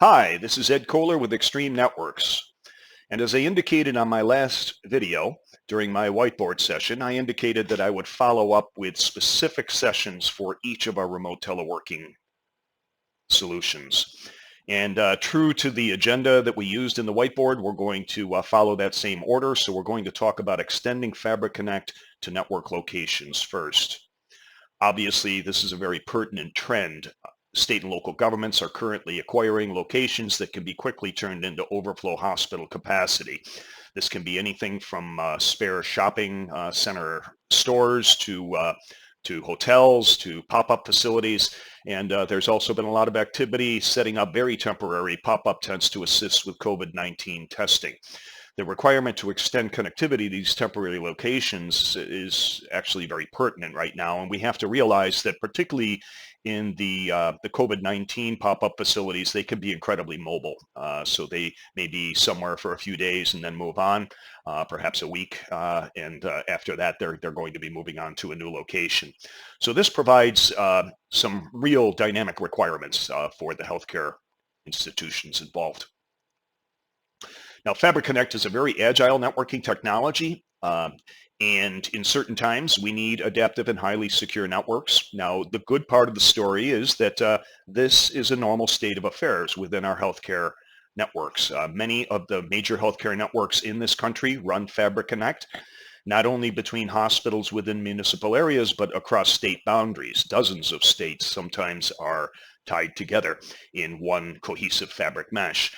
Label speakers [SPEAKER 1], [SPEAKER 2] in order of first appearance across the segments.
[SPEAKER 1] Hi, this is Ed Kohler with Extreme Networks. And as I indicated on my last video during my whiteboard session, I indicated that I would follow up with specific sessions for each of our remote teleworking solutions. And true to the agenda that we used in the whiteboard, we're going to follow that same order. So we're going to talk about extending Fabric Connect to network locations first. Obviously, this is a very pertinent trend. State and local governments are currently acquiring locations that can be quickly turned into overflow hospital capacity. This can be anything from spare shopping center stores to hotels, to pop-up facilities. And there's also been a lot of activity setting up very temporary pop-up tents to assist with COVID-19 testing. The requirement to extend connectivity to these temporary locations is actually very pertinent right now, and we have to realize that particularly in the COVID-19 pop-up facilities, they can be incredibly mobile. So they may be somewhere for a few days and then move on, perhaps a week, and after that, they're going to be moving on to a new location. So this provides some real dynamic requirements for the healthcare institutions involved. Now, Fabric Connect is a very agile networking technology, and in certain times, we need adaptive and highly secure networks. Now, the good part of the story is that this is a normal state of affairs within our healthcare networks. Many of the major healthcare networks in this country run Fabric Connect, not only between hospitals within municipal areas, but across state boundaries. Dozens of states sometimes are tied together in one cohesive fabric mesh.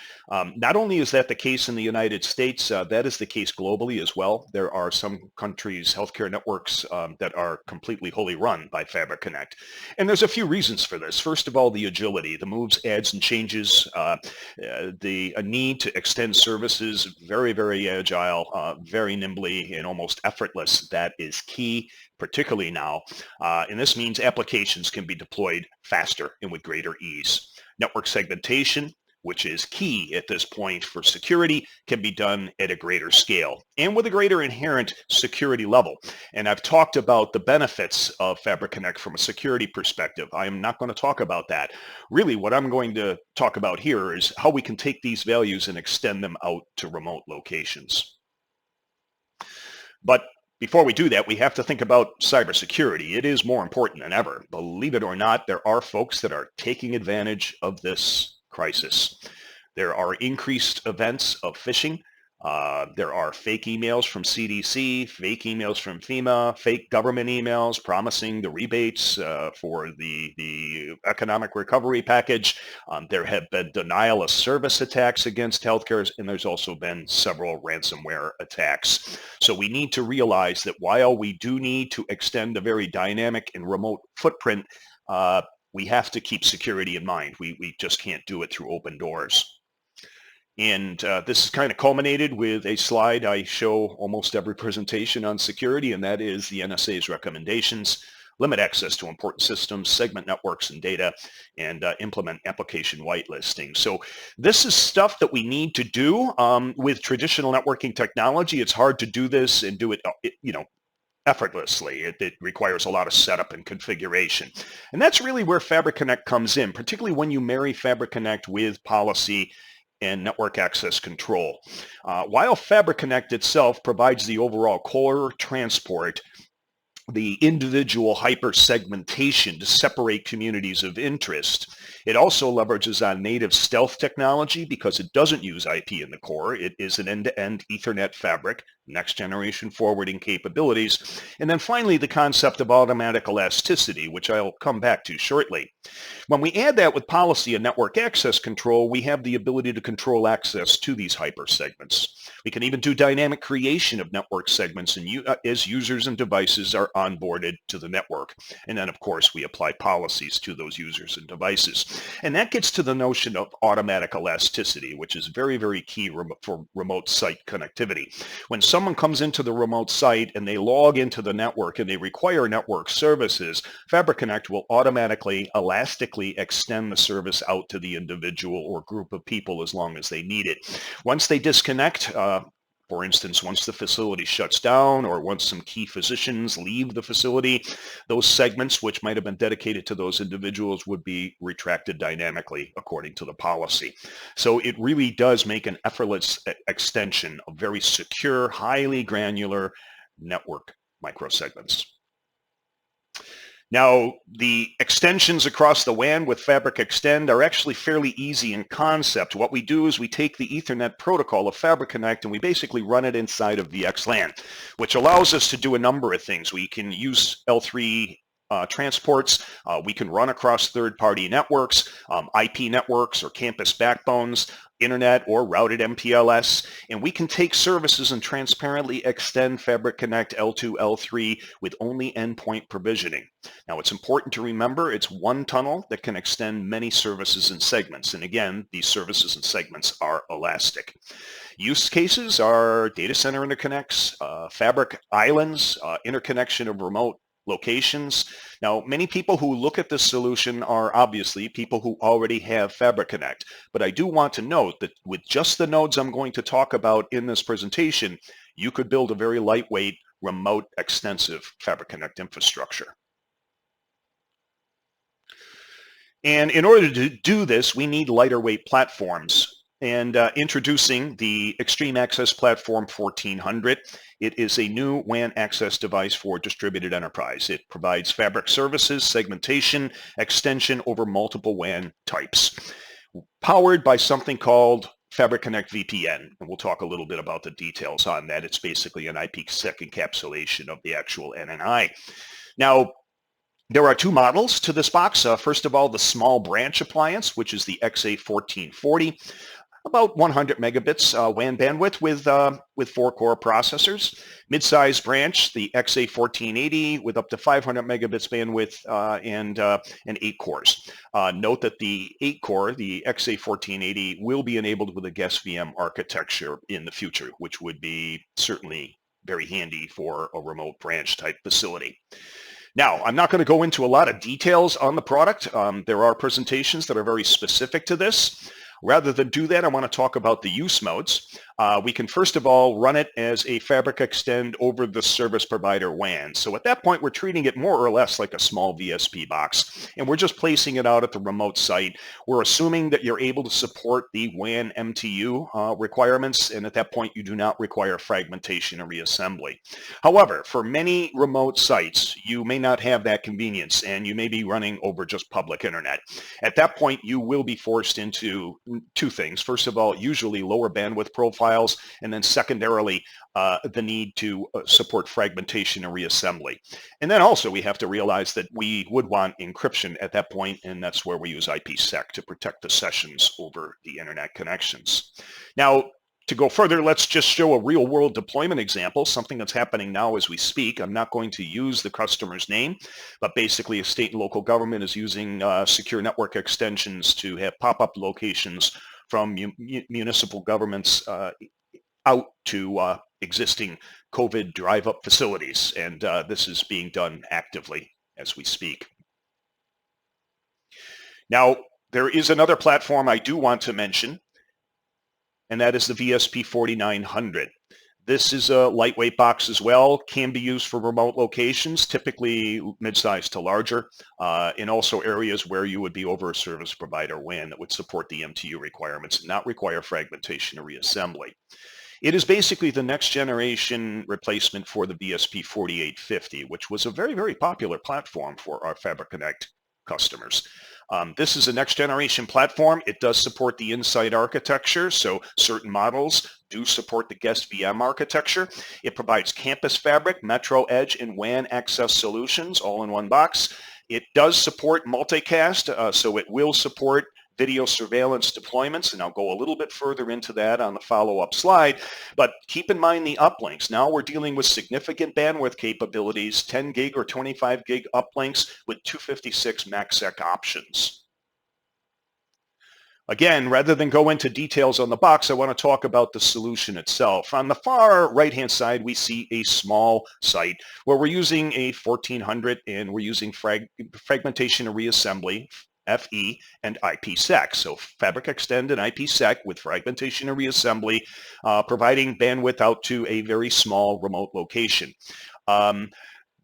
[SPEAKER 1] Not only is that the case in the United States, that is the case globally as well. There are some countries' healthcare networks that are completely wholly run by Fabric Connect. And there's a few reasons for this. First of all, the agility, the moves, adds, and changes, the need to extend services, very, very agile, very nimbly, and almost effortless. That is key, particularly now. And this means applications can be deployed faster and with greater ease. Network segmentation, which is key at this point for security, can be done at a greater scale and with a greater inherent security level. And I've talked about the benefits of Fabric Connect from a security perspective. I am not going to talk about that. Really, what I'm going to talk about here is how we can take these values and extend them out to remote locations. But before we do that, we have to think about cybersecurity. It is more important than ever. Believe it or not, there are folks that are taking advantage of this crisis. There are increased events of phishing. There are fake emails from CDC, fake emails from FEMA, fake government emails promising the rebates for the economic recovery package. There have been denial of service attacks against healthcare, and there's also been several ransomware attacks. So we need to realize that while we do need to extend a very dynamic and remote footprint, we have to keep security in mind. We just can't do it through open doors. And this is kind of culminated with a slide I show almost every presentation on security, and that is the NSA's recommendations: limit access to important systems, segment networks and data, and implement application whitelisting. So this is stuff that we need to do with traditional networking technology. It's hard to do this and do it, effortlessly. It requires a lot of setup and configuration. And that's really where Fabric Connect comes in, particularly when you marry Fabric Connect with policy and network access control. While Fabric Connect itself provides the overall core transport, the individual hyper-segmentation to separate communities of interest, it also leverages on native stealth technology because it doesn't use IP in the core. It is an end-to-end Ethernet fabric, next-generation forwarding capabilities, and then finally the concept of automatic elasticity, which I'll come back to shortly. When we add that with policy and network access control, we have the ability to control access to these hypersegments. We can even do dynamic creation of network segments as users and devices are onboarded to the network. And then, of course, we apply policies to those users and devices. And that gets to the notion of automatic elasticity, which is very, very key for remote site connectivity. When someone comes into the remote site and they log into the network and they require network services, Fabric Connect will automatically, elastically extend the service out to the individual or group of people as long as they need it. Once they disconnect, For instance, once the facility shuts down or once some key physicians leave the facility, those segments which might have been dedicated to those individuals would be retracted dynamically according to the policy. So it really does make an effortless extension of very secure, highly granular network microsegments. Now, the extensions across the WAN with Fabric Extend are actually fairly easy in concept. What we do is we take the Ethernet protocol of Fabric Connect and we basically run it inside of VXLAN, which allows us to do a number of things. We can use L3 transports. We can run across third-party networks, IP networks or campus backbones, internet or routed MPLS, and we can take services and transparently extend Fabric Connect L2, L3 with only endpoint provisioning. Now, it's important to remember it's one tunnel that can extend many services and segments, and again, these services and segments are elastic. Use cases are data center interconnects, Fabric islands, interconnection of remote locations. Now, many people who look at this solution are obviously people who already have Fabric Connect, but I do want to note that with just the nodes I'm going to talk about in this presentation, you could build a very lightweight, remote, extensive Fabric Connect infrastructure. And in order to do this, we need lighter weight platforms. And introducing the Extreme Access Platform 1400. It is a new WAN access device for distributed enterprise. It provides fabric services, segmentation, extension over multiple WAN types, powered by something called Fabric Connect VPN. And we'll talk a little bit about the details on that. It's basically an IPsec encapsulation of the actual NNI. Now, there are two models to this box. First of all, the small branch appliance, which is the XA1440. About 100 megabits WAN bandwidth with 4 core processors. Mid-size branch, the XA1480 with up to 500 megabits bandwidth and 8 cores. Note that the 8 core, the XA1480, will be enabled with a guest VM architecture in the future, which would be certainly very handy for a remote branch type facility. Now, I'm not going to go into a lot of details on the product. There are presentations that are very specific to this. Rather than do that, I want to talk about the use modes. We can first of all run it as a Fabric Extend over the service provider WAN. So at that point, we're treating it more or less like a small VSP box, and we're just placing it out at the remote site. We're assuming that you're able to support the WAN MTU requirements, and at that point, you do not require fragmentation or reassembly. However, for many remote sites, you may not have that convenience, and you may be running over just public internet. At that point, you will be forced into two things. First of all, usually lower bandwidth profiles, and then secondarily, the need to support fragmentation and reassembly. And then also we have to realize that we would want encryption at that point, and that's where we use IPsec to protect the sessions over the internet connections. Now, to go further, let's just show a real-world deployment example, something that's happening now as we speak. I'm not going to use the customer's name, but basically a state and local government is using secure network extensions to have pop-up locations from municipal governments out to existing COVID drive-up facilities, and this is being done actively as we speak. Now, there is another platform I do want to mention, and that is the VSP 4900. This is a lightweight box as well, can be used for remote locations, typically mid-sized to larger, and also areas where you would be over a service provider WAN that would support the MTU requirements and not require fragmentation or reassembly. It is basically the next generation replacement for the VSP 4850, which was a very, very popular platform for our Fabric Connect customers. This is a next generation platform. It does support the Insight architecture, so certain models do support the guest VM architecture. It provides campus fabric, metro edge, and WAN access solutions all in one box. It does support multicast, so it will support video surveillance deployments, and I'll go a little bit further into that on the follow-up slide. But keep in mind the uplinks. Now we're dealing with significant bandwidth capabilities, 10 gig or 25 gig uplinks with 256 MACsec options. Again, rather than go into details on the box, I want to talk about the solution itself. On the far right-hand side, we see a small site where we're using a 1400 and we're using fragmentation and reassembly FE, and IPsec. So Fabric Extend and IPsec with fragmentation and reassembly, providing bandwidth out to a very small remote location.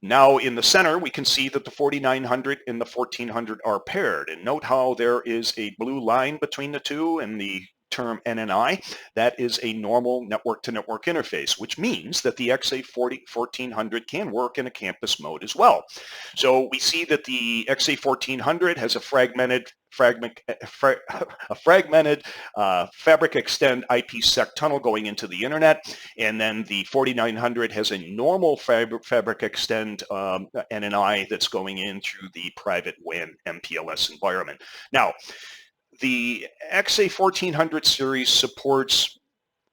[SPEAKER 1] Now in the center, we can see that the 4900 and the 1400 are paired. And note how there is a blue line between the two and the term NNI. That is a normal network-to-network interface, which means that the XA1400 can work in a campus mode as well. So we see that the XA1400 has a fragmented Fabric Extend IPsec tunnel going into the internet, and then the 4900 has a normal Fabric Extend NNI that's going in through the private WAN MPLS environment. Now, the XA1400 series supports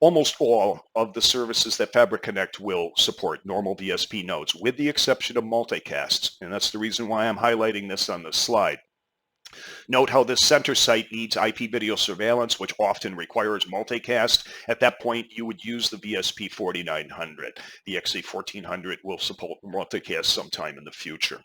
[SPEAKER 1] almost all of the services that Fabric Connect will support, normal VSP nodes, with the exception of multicasts, and that's the reason why I'm highlighting this on this slide. Note how this center site needs IP video surveillance, which often requires multicast. At that point, you would use the VSP 4900. The XA1400 will support multicast sometime in the future.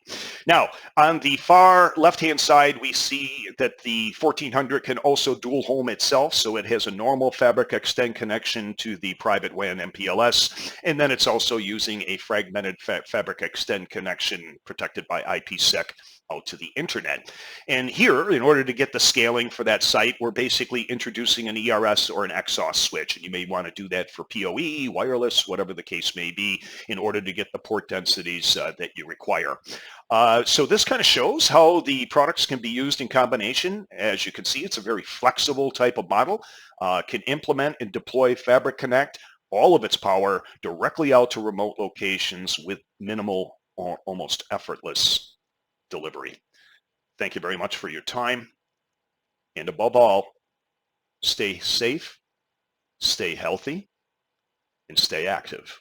[SPEAKER 1] Now, on the far left-hand side, we see that the 1400 can also dual home itself, so it has a normal Fabric Extend connection to the private WAN MPLS, and then it's also using a fragmented Fabric Extend connection protected by IPsec out to the internet. And here, in order to get the scaling for that site, we're basically introducing an ERS or an XOS switch. And you may want to do that for PoE, wireless, whatever the case may be, in order to get the port densities that you require. So this kind of shows how the products can be used in combination. As you can see, it's a very flexible type of model. Can implement and deploy Fabric Connect, all of its power, directly out to remote locations with minimal or almost effortless delivery. Thank you very much for your time. And above all, stay safe, stay healthy, and stay active.